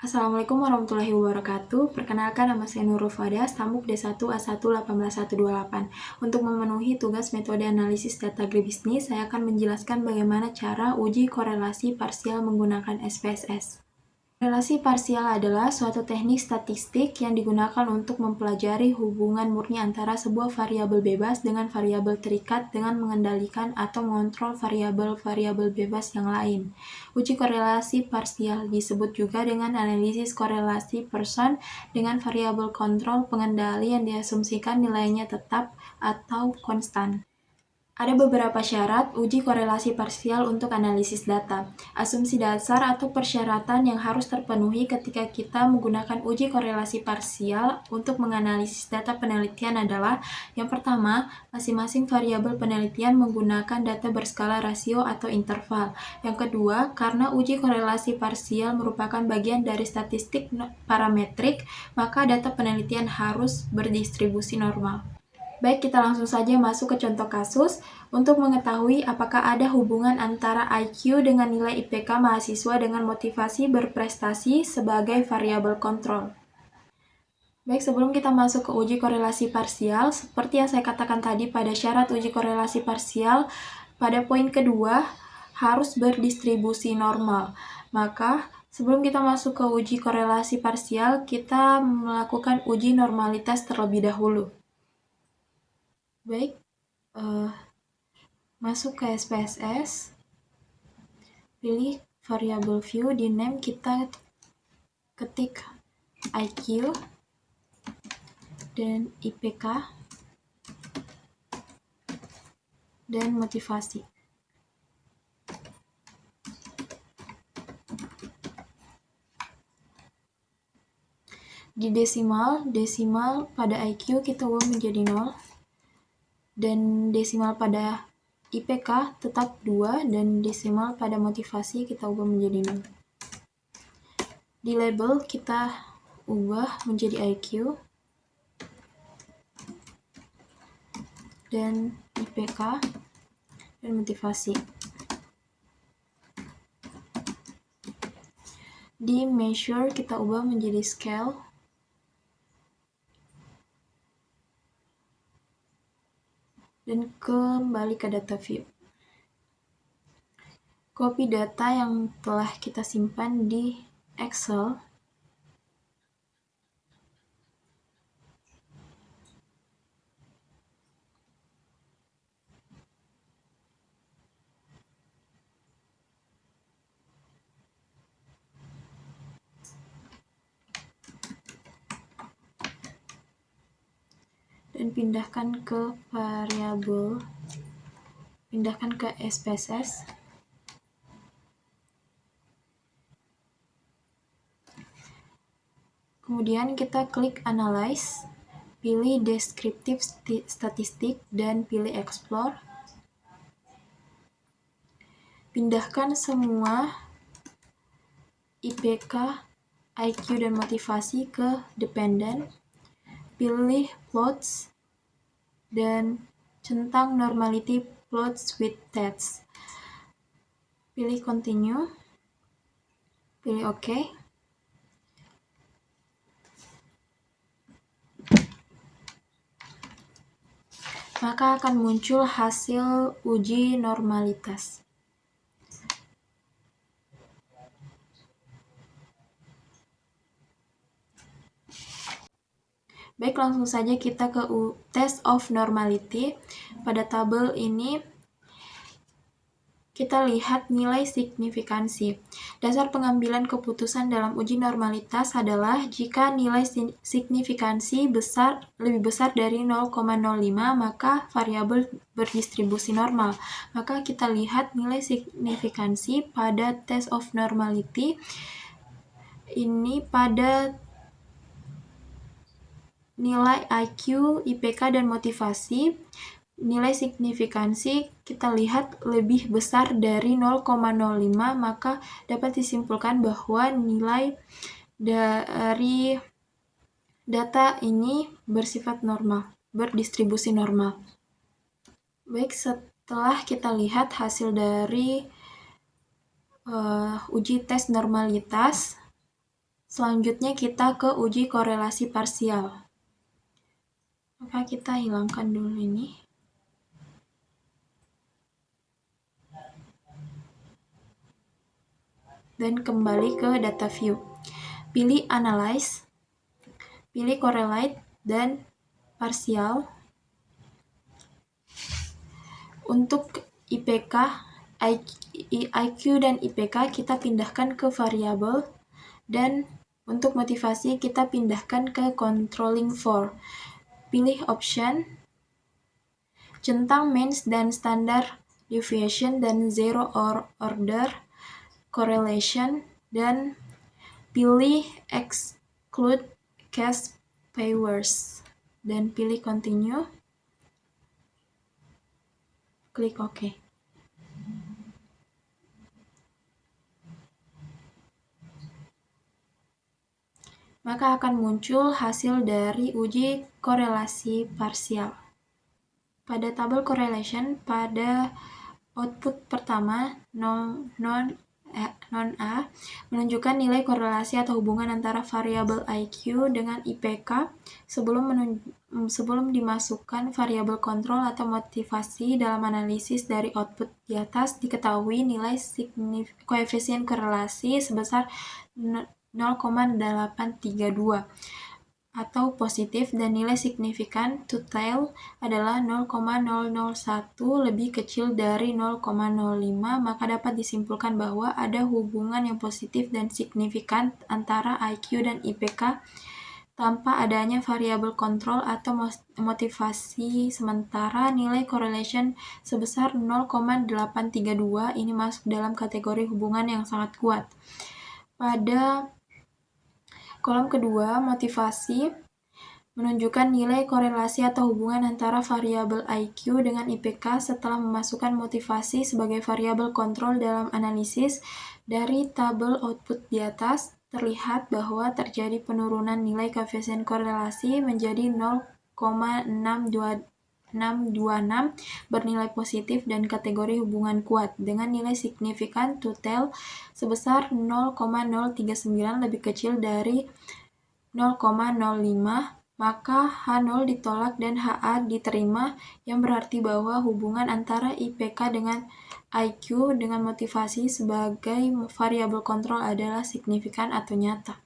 Assalamualaikum warahmatullahi wabarakatuh. Perkenalkan, nama saya Nurul Fada, Stambuk D1A1-18128. Untuk memenuhi tugas metode analisis data agribisnis, saya akan menjelaskan bagaimana cara uji korelasi parsial menggunakan SPSS. Korelasi parsial adalah suatu teknik statistik yang digunakan untuk mempelajari hubungan murni antara sebuah variabel bebas dengan variabel terikat dengan mengendalikan atau mengontrol variabel-variabel bebas yang lain. Uji korelasi parsial disebut juga dengan analisis korelasi person dengan variabel kontrol pengendali yang diasumsikan nilainya tetap atau konstan. Ada beberapa syarat uji korelasi parsial untuk analisis data. Asumsi dasar atau persyaratan yang harus terpenuhi ketika kita menggunakan uji korelasi parsial untuk menganalisis data penelitian adalah: yang pertama, masing-masing variabel penelitian menggunakan data berskala rasio atau interval. Yang kedua, karena uji korelasi parsial merupakan bagian dari statistik parametrik, maka data penelitian harus berdistribusi normal. Baik, kita langsung saja masuk ke contoh kasus untuk mengetahui apakah ada hubungan antara IQ dengan nilai IPK mahasiswa dengan motivasi berprestasi sebagai variabel kontrol. Baik, sebelum kita masuk ke uji korelasi parsial, seperti yang saya katakan tadi pada syarat uji korelasi parsial, pada poin kedua harus berdistribusi normal. Maka, sebelum kita masuk ke uji korelasi parsial, kita melakukan uji normalitas terlebih dahulu. Baik, masuk ke SPSS, pilih variable view, di name kita ketik IQ dan IPK dan motivasi. Di desimal pada IQ kita ubah menjadi 0, dan desimal pada IPK tetap 2, dan desimal pada motivasi kita ubah menjadi 0. Di label kita ubah menjadi IQ dan IPK dan motivasi. Di measure kita ubah menjadi scale dan kembali ke data view. Copy data yang telah kita simpan di Excel dan pindahkan ke SPSS. Kemudian kita klik Analyze, pilih Descriptive Statistic dan pilih Explore. Pindahkan semua IPK, IQ, dan motivasi ke Dependent. Pilih Plots dan centang Normality Plots with Text. Pilih Continue. Pilih OK. Maka akan muncul hasil uji normalitas. Baik, langsung saja kita ke test of normality. Pada tabel ini kita lihat nilai signifikansi. Dasar pengambilan keputusan dalam uji normalitas adalah jika nilai signifikansi lebih besar dari 0,05, maka variabel berdistribusi normal. Maka kita lihat nilai signifikansi pada test of normality ini pada nilai IQ, IPK, dan motivasi. Nilai signifikansi kita lihat lebih besar dari 0,05, maka dapat disimpulkan bahwa nilai dari data ini bersifat normal, berdistribusi normal. Baik, setelah kita lihat hasil dari uji tes normalitas, Selanjutnya kita ke uji korelasi parsial. Maka kita hilangkan dulu ini. Dan kembali ke data view. Pilih analyze, pilih correlate dan parsial. Untuk IPK, IQ dan IPK kita pindahkan ke variabel, dan untuk motivasi kita pindahkan ke controlling for. Pilih option, centang means dan standard deviation dan zero order correlation, dan pilih exclude case pairs dan pilih continue. Klik OK. Maka akan muncul hasil dari uji korelasi parsial. Pada tabel correlation, pada output pertama, non A, menunjukkan nilai korelasi atau hubungan antara variabel IQ dengan IPK sebelum dimasukkan variabel kontrol atau motivasi dalam analisis. Dari output di atas diketahui nilai koefisien korelasi sebesar 0,832 atau positif, dan nilai signifikan to tail adalah 0,001 lebih kecil dari 0,05, maka dapat disimpulkan bahwa ada hubungan yang positif dan signifikan antara IQ dan IPK tanpa adanya variabel kontrol atau motivasi. Sementara nilai correlation sebesar 0,832 ini masuk dalam kategori hubungan yang sangat kuat. Pada kolom kedua, motivasi menunjukkan nilai korelasi atau hubungan antara variabel IQ dengan IPK setelah memasukkan motivasi sebagai variabel kontrol dalam analisis. Dari tabel output di atas terlihat bahwa terjadi penurunan nilai koefisien korelasi menjadi 0,626 bernilai positif dan kategori hubungan kuat, dengan nilai signifikan to tail sebesar 0,039 lebih kecil dari 0,05, maka H0 ditolak dan HA diterima, yang berarti bahwa hubungan antara IPK dengan IQ dengan motivasi sebagai variabel kontrol adalah signifikan atau nyata.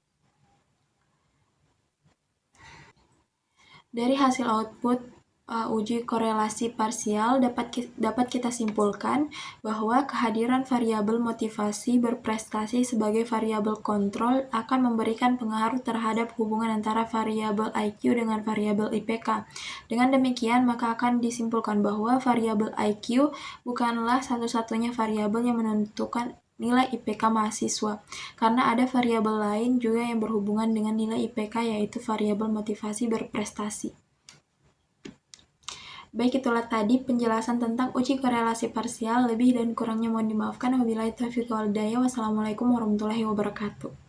Dari hasil output uji korelasi parsial dapat kita simpulkan bahwa kehadiran variabel motivasi berprestasi sebagai variabel kontrol akan memberikan pengaruh terhadap hubungan antara variabel IQ dengan variabel IPK. Dengan demikian, maka akan disimpulkan bahwa variabel IQ bukanlah satu-satunya variabel yang menentukan nilai IPK mahasiswa, karena ada variabel lain juga yang berhubungan dengan nilai IPK, yaitu variabel motivasi berprestasi. Baik, itulah tadi penjelasan tentang uji korelasi parsial. Lebih dan kurangnya mohon dimaafkan. Wabillahi taufiq wal hidayah. Wassalamualaikum warahmatullahi wabarakatuh.